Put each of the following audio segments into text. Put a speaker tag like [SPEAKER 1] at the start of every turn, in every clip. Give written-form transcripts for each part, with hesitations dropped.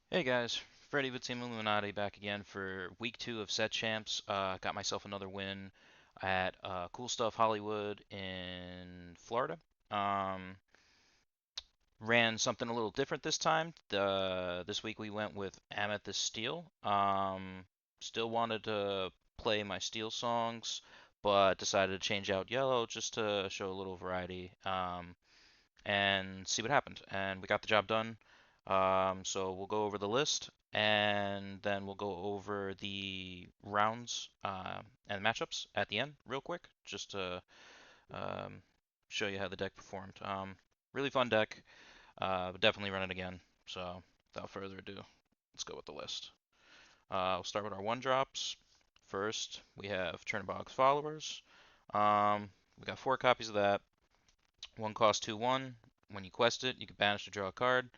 [SPEAKER 1] Hey guys, Freddy with Team Illuminati back again for week 2 of Set Champs. Got myself another win at Cool Stuff Hollywood in Florida. Um, Ran something a little different this time. This week we went with amethyst-steel. Still wanted to play my steel songs, but decided to change out yellow just to show a little variety. And see what happened. And we got the job done. So we'll go over the list and then we'll go over the rounds and matchups at the end, real quick, just to um, show you how the deck performed. Really fun deck. Definitely run it again. So without further ado, let's go with the list. We'll start with our one drops. First, we have Chernobog's Followers. We got 4 copies of that. One cost 2/1. When you quest it, you can banish to draw a card.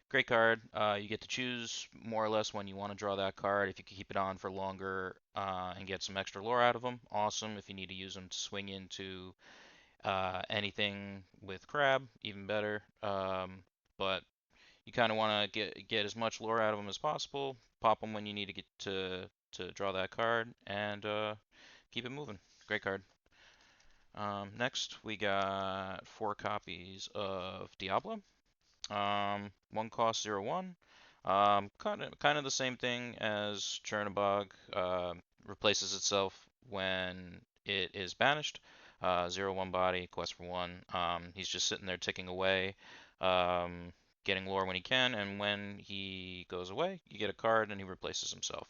[SPEAKER 1] Great card. You get to choose more or less when you want to draw that card. If you can keep it on for longer and get some extra lore out of them, awesome. If you need to use them to swing into anything with Crab, even better. But you kind of want to get as much lore out of them as possible. Pop them when you need to get to draw that card and keep it moving. Great card. Next, we got 4 copies of Diablo. One cost 0/1. Kind of the same thing as Chernobog. Replaces itself when it is banished. 0/1 body, quest for 1. He's just sitting there ticking away, getting lore when he can, and when he goes away, you get a card and he replaces himself.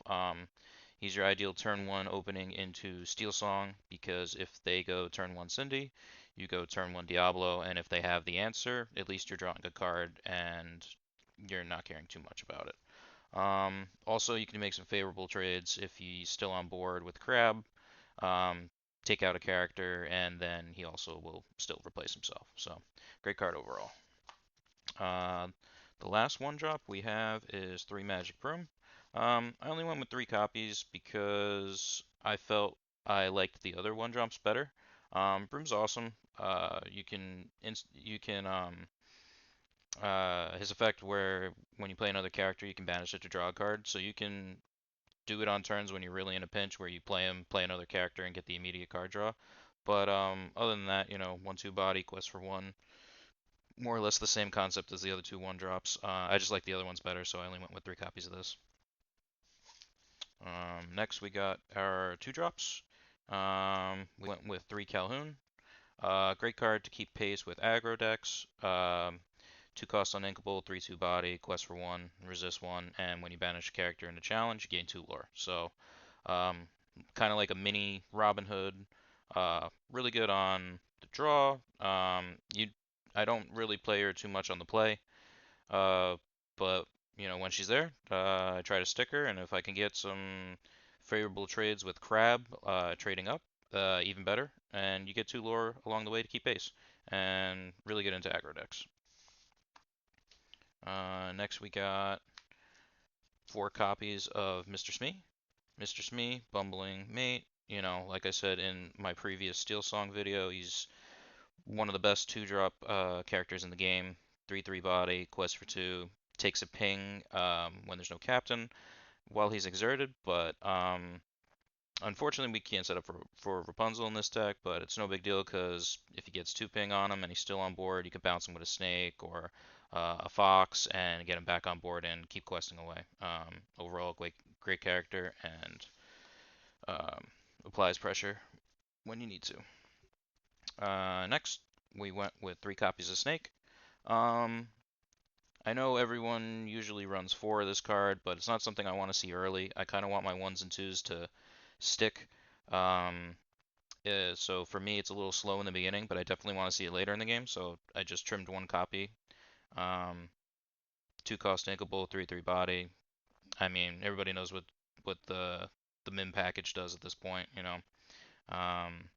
[SPEAKER 1] He's your ideal turn 1 opening into Steel Song because if they go turn 1 Cindy, you go turn 1 Diablo, and if they have the answer, at least you're drawing a card and you're not caring too much about it. Also, you can make some favorable trades if he's still on board with Crab. Um, take out a character, and then he also will still replace himself. So, great card overall. Uh, the last one drop we have is 3 Magic Broom. I only went with 3 copies because I felt I liked the other one drops better. Broom's awesome. His effect where when you play another character, you can banish it to draw a card. So you can do it on turns when you're really in a pinch, where you play him, play another character, and get the immediate card draw. But other than that, 1/2 body, quest for 1, more or less the same concept as the other 2 one drops. I just like the other ones better, so I only went with 3 copies of this. Next, we got our 2 drops. We went with 3 Calhoun. Great card to keep pace with aggro decks. 2 cost uninkable, 3/2 body, quest for 1, resist 1, and when you banish a character in a challenge, you gain 2 lore. So, um, kind of like a mini Robin Hood. Really good on the draw. I don't really play her too much on the play, uh, but when she's there, I try to stick her, and if I can get some favorable trades with Crab, trading up, even better, and you get 2 lore along the way to keep pace, and really get into aggro decks. Next, we got 4 copies of Mr. Smee. Mr. Smee, Bumbling Mate. Like I said in my previous Steel Song video, he's one of the best 2-drop characters in the game. 3/3 body, quest for 2, takes a ping when there's no captain while he's exerted, but unfortunately we can't set up for Rapunzel in this deck, but it's no big deal because if he gets 2 ping on him and he's still on board, you can bounce him with a snake or a fox and get him back on board and keep questing away. Overall, great character and um, applies pressure when you need to. Next, we went with 3 copies of Snake. Um, I know everyone usually runs 4 of this card, but it's not something I want to see early. I kind of want my 1s and 2s to stick. Um, so for me, it's a little slow in the beginning, but I definitely want to see it later in the game. So I just trimmed 1 copy. Um, 2 cost inkable, 3/3 body. I mean, everybody knows what the min package does at this point. Um,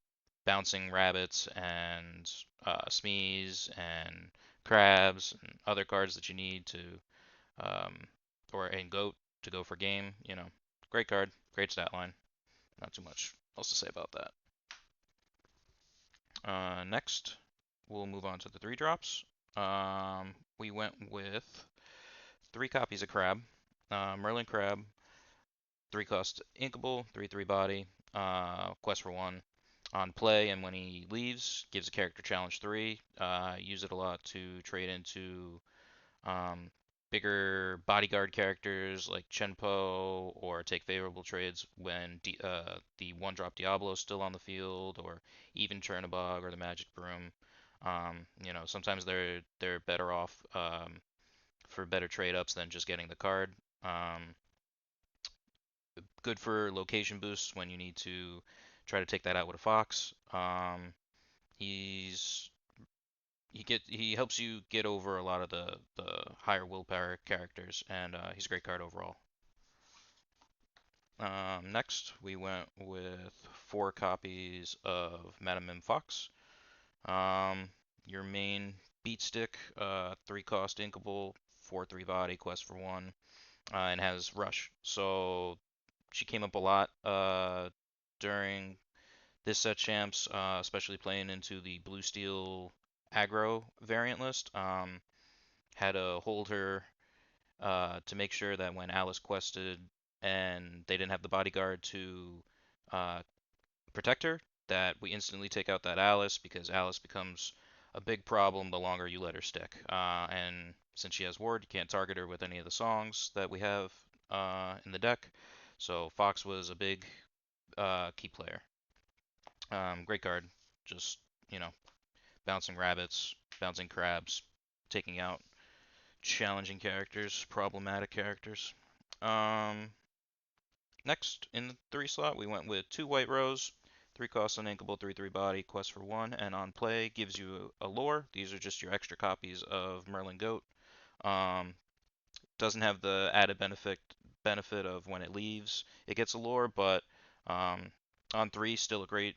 [SPEAKER 1] Bouncing rabbits and smees and crabs and other cards that you need to um, or and goat to go for game. Great card, great stat line. Not too much else to say about that. Next, we'll move on to the 3 drops. We went with 3 copies of crab. Merlin Crab, 3 cost inkable, 3/3 body, quest for 1 on play, and when he leaves, gives a character challenge 3. Use it a lot to trade into um, bigger bodyguard characters like Chenpo, or take favorable trades when the 1-drop Diablo is still on the field, or even Chernobog or the Magic Broom. Sometimes they're better off for better trade ups than just getting the card. Um, Good for location boosts when you need to try to take that out with a fox. He's he helps you get over a lot of the higher willpower characters, and he's a great card overall. Next, we went with 4 copies of Madam Fox. Um, your main beat stick, 3 cost inkable, 4/3 body, quest for 1, and has rush. So she came up a lot during this set champs, especially playing into the blue steel aggro variant list. Had to hold her to make sure that when Alice quested and they didn't have the bodyguard to uh, protect her, that we instantly take out that Alice, because Alice becomes a big problem the longer you let her stick. And since she has ward, you can't target her with any of the songs that we have in the deck. So Fox was a big key player. Great card. Just, you know, bouncing rabbits, bouncing crabs, taking out challenging characters, problematic characters. Um, Next, in the 3 slot, we went with 2 White Rose, 3 cost uninkable, 3/3 body, quest for 1, and on play gives you a lore. These are just your extra copies of Merlin Goat. Um, doesn't have the added benefit of when it leaves, it gets a lore, but um, on 3, still a great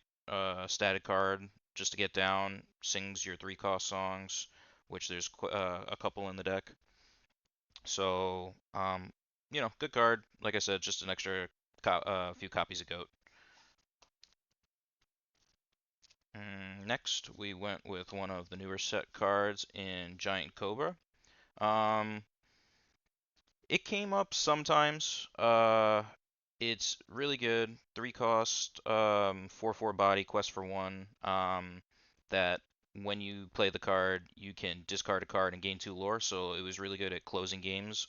[SPEAKER 1] static card just to get down. Sings your 3 cost songs, which there's a couple in the deck. So, good card. Like I said, just an extra few copies of Goat. Next, we went with one of the newer set cards in Giant Cobra. Um, it came up sometimes. It's really good. 3 cost, 4/4 body, quest for 1. That when you play the card, you can discard a card and gain 2 lore. So it was really good at closing games.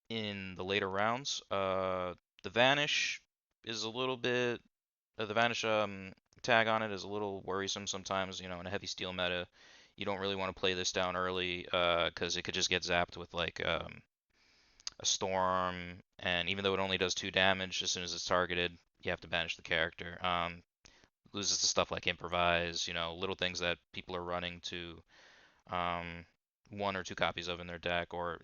[SPEAKER 1] In the later rounds. The Vanish is a little bit the Vanish tag on it is a little worrisome sometimes. In a heavy steel meta, you don't really want to play this down early because it could just get zapped with like a storm, and even though it only does 2 damage, as soon as it's targeted, you have to banish the character. Loses to stuff like improvise, little things that people are running to um, 1 or 2 copies of in their deck, or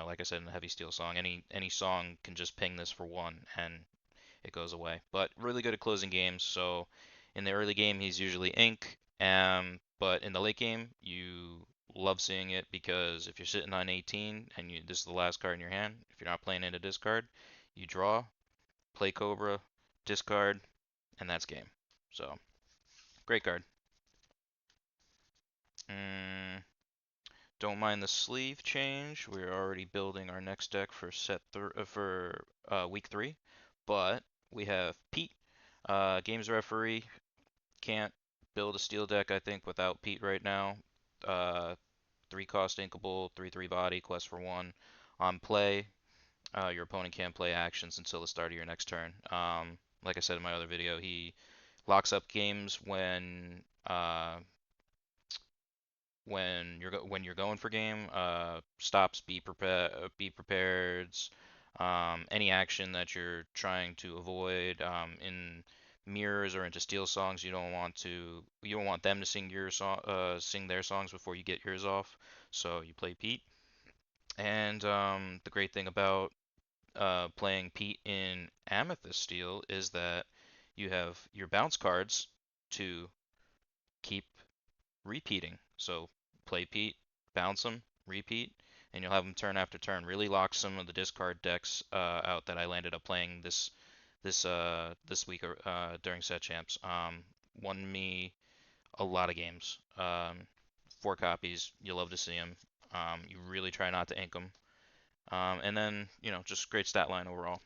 [SPEAKER 1] like I said, in the heavy steel song, any song can just ping this for 1 and it goes away. But really good at closing games. So in the early game, he's usually ink, but in the late game, you love seeing it, because if you're sitting on 18 and this is the last card in your hand, if you're not playing into discard, you draw, play Cobra, discard, and that's game. So great card. Mm, Don't mind the sleeve change. We're already building our next deck for week 3, but we have Pete, games referee. Can't build a steel deck, I think, without Pete right now. Uh, 3 cost inkable, 3/3 body, quest for 1. On play, your opponent can't play actions until the start of your next turn. Like I said in my other video, he locks up games when you're going for game, stops be prepared, any action that you're trying to avoid, in mirrors or into steel songs, you don't want them to sing their songs before you get yours off, so you play Pete. And the great thing about playing Pete in amethyst-steel is that you have your bounce cards to keep repeating. So play Pete, bounce them, repeat, and you'll have them turn after turn. Really lock some of the discard decks out that I landed up playing this week during set champs. Won me a lot of games. 4 copies, you love to see them. You really try not to ink them. And then, just great stat line overall.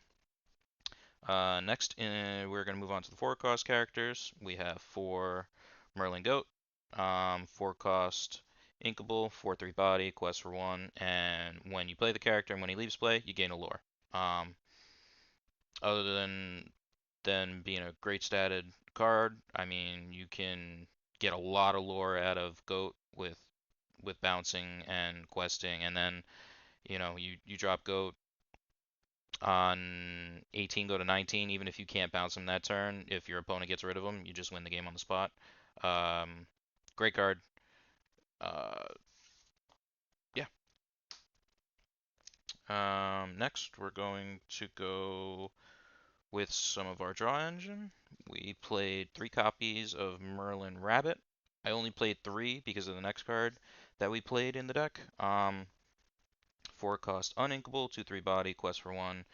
[SPEAKER 1] Next, we're going to move on to the 4 cost characters. We have 4 Merlin Goat, 4 cost Inkable, 4/3 body, quest for 1, and when you play the character and when he leaves play, you gain a lore. Um, Other than being a great statted card, I mean, you can get a lot of lore out of Goat with bouncing and questing, and then you drop Goat on 18 go to 19, even if you can't bounce him that turn, if your opponent gets rid of him, you just win the game on the spot. Um, Great card. Uh, yeah. Next, we're going to go with some of our draw engine. We played 3 copies of Merlin Rabbit. I only played 3 because of the next card that we played in the deck. 4 cost uninkable, 2/3 body, quest for 1.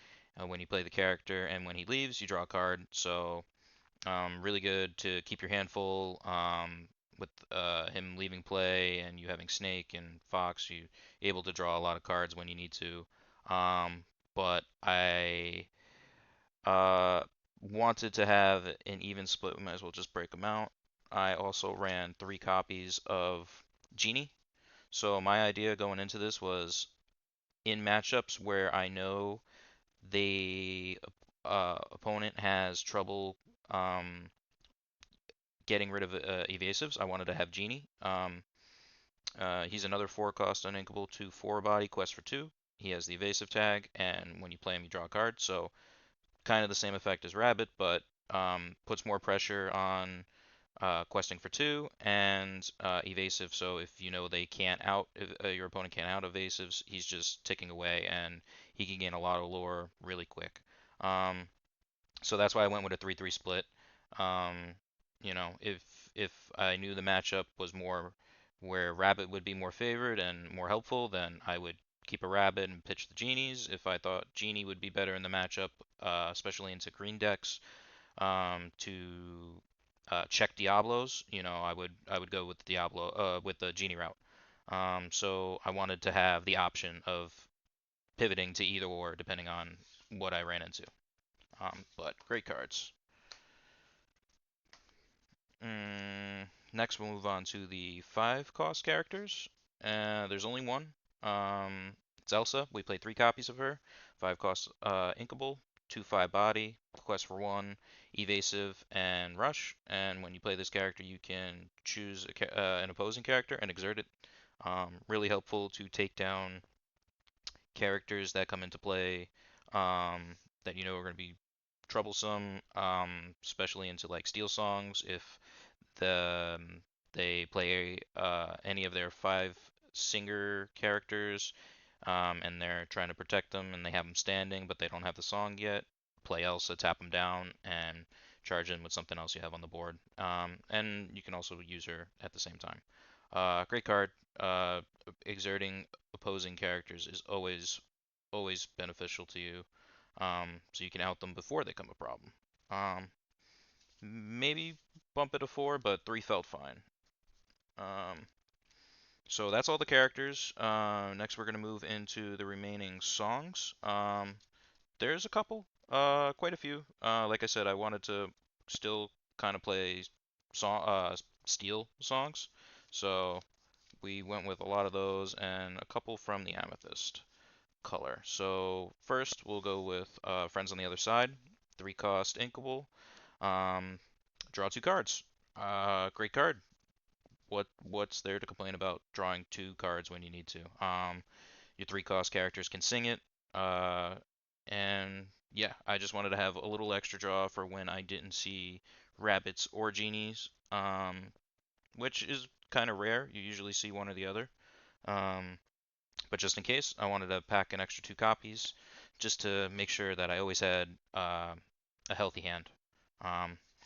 [SPEAKER 1] When you play the character and when he leaves, you draw a card. So really good to keep your hand full. With him leaving play and you having Snake and Fox, you able to draw a lot of cards when you need to. But I wanted to have an even split. We might as well just break them out. I also ran 3 copies of Genie. So my idea going into this was in matchups where I know the opponent has trouble getting rid of evasives, I wanted to have Genie. He's another 4 cost uninkable 2/4 body quest for 2. He has the evasive tag, and when you play him, you draw a card. So kind of the same effect as Rabbit, but puts more pressure on questing for 2 and evasive. So if you know they can't out, if, your opponent can't out evasives, he's just ticking away, and he can gain a lot of lore really quick. Um, so that's why I went with a 3/3 split. Um, if I knew the matchup was more where Rabbit would be more favored and more helpful, then I would keep a Rabbit and pitch the Genies. If I thought Genie would be better in the matchup, especially into green decks, to check Diablos, I would go with Diablo with the Genie route. So I wanted to have the option of pivoting to either or depending on what I ran into. But great cards. Next, we'll move on to the 5 cost characters. There's only one. It's Elsa. We played 3 copies of her. 5 cost Inkable, 2/5 body, quest for 1, evasive, and rush. And when you play this character, you can choose an opposing character and exert it. Really helpful to take down characters that come into play that you know are going to be troublesome, especially into like Steel Songs. If they play any of their 5 singer characters, and they're trying to protect them, and they have them standing, but they don't have the song yet, play Elsa, tap them down, and charge in with something else you have on the board. And you can also use her at the same time. Great card. Exerting opposing characters is always beneficial to you, so you can out them before they become a problem. Um, Maybe bump it to 4, but 3 felt fine. Um, so that's all the characters. Next, we're going to move into the remaining songs. There's a couple, quite a few. Like I said, I wanted to still kind of play steel songs, so we went with a lot of those and a couple from the amethyst color. So first, we'll go with Friends on the Other Side, 3 cost inkable. Um, Draw 2 cards. Great card. What's there to complain about drawing 2 cards when you need to? Your 3 cost characters can sing it. Uh, and yeah, I just wanted to have a little extra draw for when I didn't see rabbits or genies, which is kind of rare. You usually see one or the other. Um, but just in case, I wanted to pack an extra 2 copies just to make sure that I always had a healthy hand.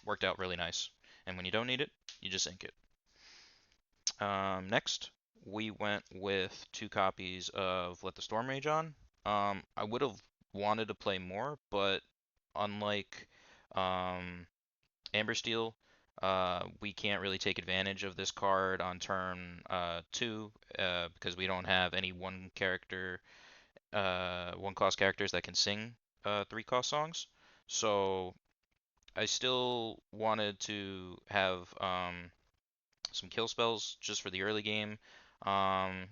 [SPEAKER 1] Worked out really nice. And when you don't need it, you just ink it. Next, we went with 2 copies of Let the Storm Rage On. I would have wanted to play more, but unlike um, Amber Steel, we can't really take advantage of this card on turn 2 because we don't have any one character one cost characters that can sing three cost songs. So I still wanted to have some kill spells just for the early game.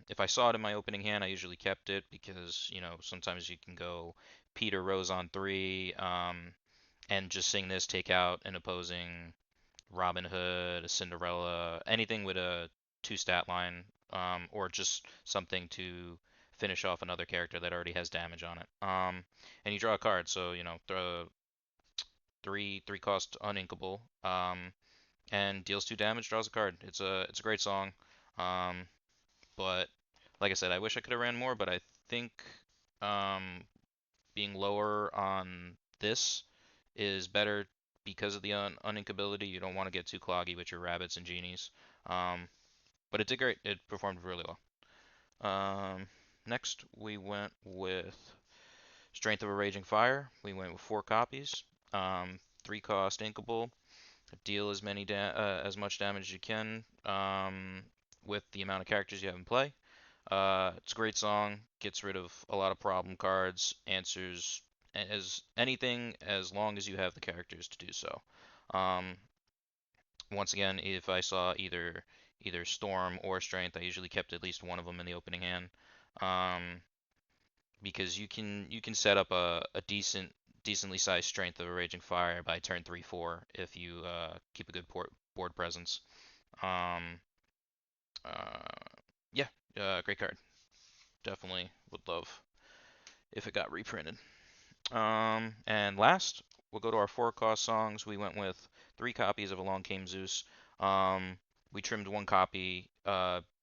[SPEAKER 1] If I saw it in my opening hand, I usually kept it because, sometimes you can go Peter Rose on three, and just sing this, take out an opposing Robin Hood, a Cinderella, anything with a two stat line, or just something to finish off another character that already has damage on it. And you draw a card, so throw three cost uninkable, and deals two damage, draws a card. It's a great song, um, but like I said, I wish I could have ran more, but I think um, being lower on this is better because of the uninkability. You don't want to get too cloggy with your rabbits and genies. Um, but it did great. It performed really well. Next, we went with Strength of a Raging Fire. We went with 4 copies. Three cost inkable. Deal as much damage as you can with the amount of characters you have in play. It's a great song. Gets rid of a lot of problem cards. Answers as anything as long as you have the characters to do so. Um, Once again, if I saw either Storm or Strength, I usually kept at least one of them in the opening hand, um, because you can set up a decently sized Strength of a Raging Fire by turn 3-4 if you keep a good board presence. Um, uh, yeah, great card. Definitely would love if it got reprinted. And last, we'll go to our 4 cost songs. We went with 3 copies of Along Came Zeus. Um, we trimmed 1 copy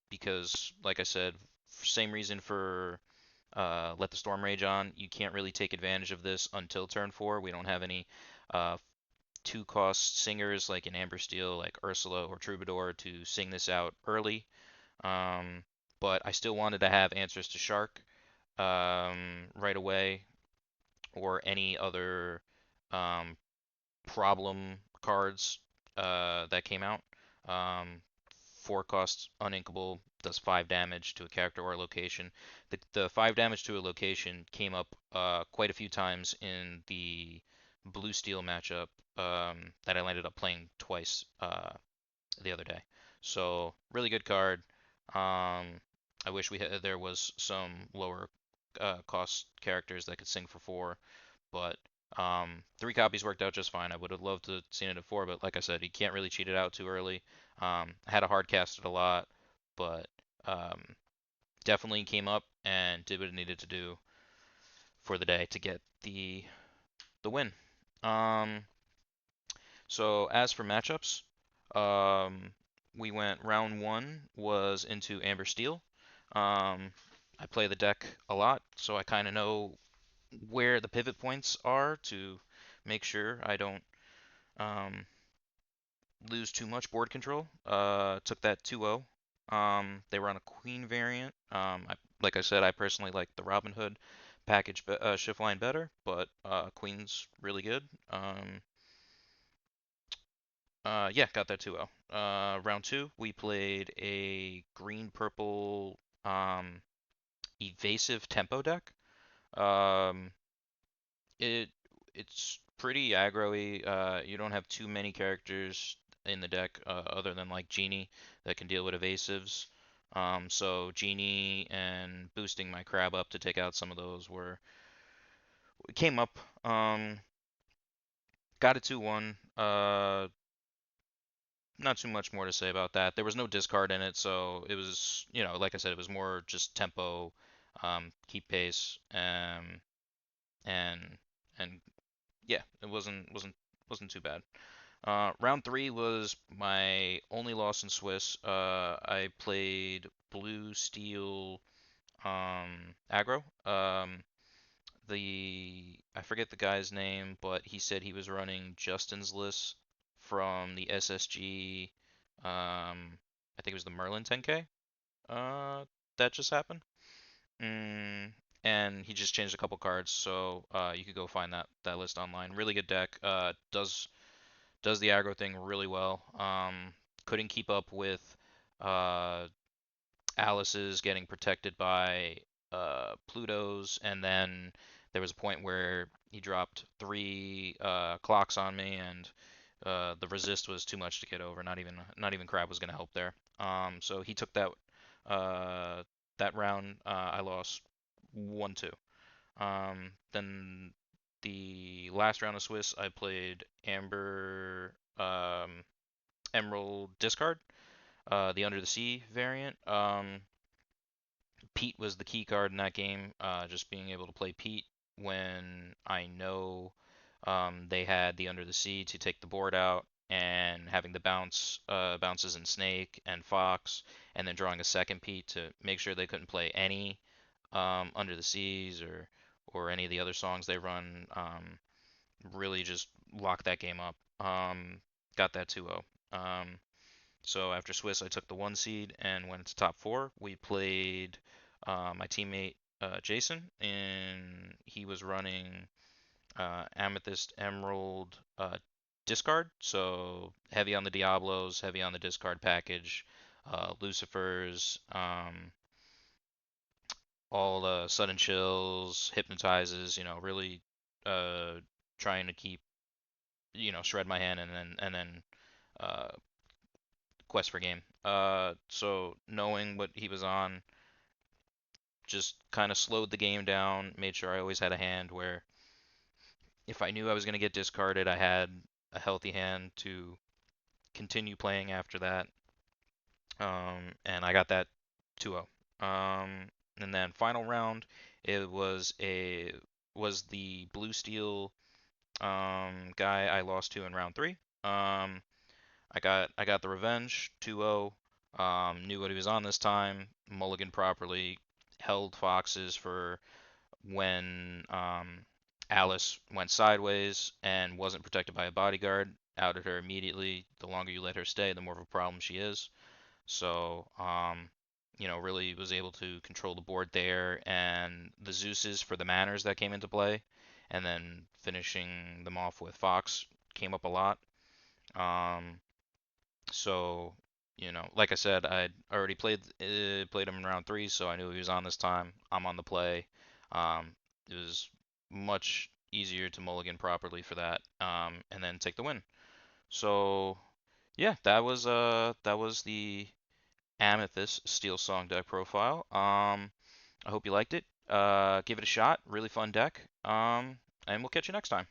[SPEAKER 1] because, like I said, same reason for Let the Storm Rage On. You can't really take advantage of this until turn 4. We don't have any uh, 2 cost singers like in Amber-Steel, like Ursula or Troubadour, to sing this out early. Um, but I still wanted to have Answers to Shark right away, or any other um, problem cards that came out. Um, 4 costs uninkable, does 5 damage to a character or a location. The 5 damage to a location came up quite a few times in the blue steel matchup that I landed up playing twice the other day. So really good card. I wish there was some lower cost characters that could sing for 4, but 3 copies worked out just fine. I would have loved to have seen it at 4, but like I said, you can't really cheat it out too early. I had a hard cast it a lot, but um, definitely came up and did what it needed to do for the day to get the win. Um, so as for matchups, um, we went round 1 was into Amber Steel. I play the deck a lot, so I kind of know where the pivot points are to make sure I don't um, lose too much board control. Took that 2-0. They were on a Queen variant. Like I said, I personally like the Robin Hood package shift line better, but Queen's really good. Yeah, got that 2-0. Round 2, we played a green-purple evasive tempo deck. Um, It it's pretty aggro-y. You don't have too many characters in the deck other than like Genie that can deal with evasives. So Genie and boosting my crab up to take out some of those were came up. Got it 2-1. Not too much more to say about that. There was no discard in it, so it was, like I said, it was more just tempo, keep pace, and and yeah, it wasn't too bad. Round 3 was my only loss in Swiss. I played blue steel aggro. I forget the guy's name, but he said he was running Justin's list from the SSG. I think it was the Merlin 10K. That just happened. Mm, and he just changed a couple cards, so you could go find that list online. Really good deck. Does the aggro thing really well. Couldn't keep up with uh, Alice's getting protected by Plutos, and then there was a point where he dropped three clocks on me, and the resist was too much to get over. Not even crab was gonna help there. So he took uh, that round. I lost 1-2. Then the last round of Swiss, I played Amber Emerald Discard, the Under the Sea variant. Pete was the key card in that game. Just being able to play Pete when I know they had the Under the Sea to take the board out, and having the bounces in Snake and Fox, and then drawing a second Pete to make sure they couldn't play any Under the Seas or any of the other songs they run. Really just locked that game up. Got that 2-0. So after Swiss, I took the 1 seed and went into top four. We played my teammate Jason, and he was running Amethyst Emerald discard. So heavy on the Diablos, heavy on the discard package, Lucifers, all sudden chills, hypnotizes. Really uh, trying to keep shred my hand and then uh, quest for game. So knowing what he was on just kind of slowed the game down, made sure I always had a hand where if I knew I was going to get discarded, I had a healthy hand to continue playing after that. And I got that 2-0. And then final round, it was the blue steel guy I lost to in round three. I got the revenge 2-0. Knew what he was on this time. Mulligan properly. Held foxes for when Alice went sideways and wasn't protected by a bodyguard. Outed her immediately. The longer you let her stay, the more of a problem she is. So, really was able to control the board there, and the Zeuses for the manners that came into play, and then finishing them off with Fox came up a lot. Um, so, like I said, I'd already played him in round three, so I knew he was on this time. I'm on the play. It was much easier to mulligan properly for that, and then take the win. So, yeah, that was the Amethyst Steel Song deck profile. I hope you liked it. Give it a shot. Really fun deck. And we'll catch you next time.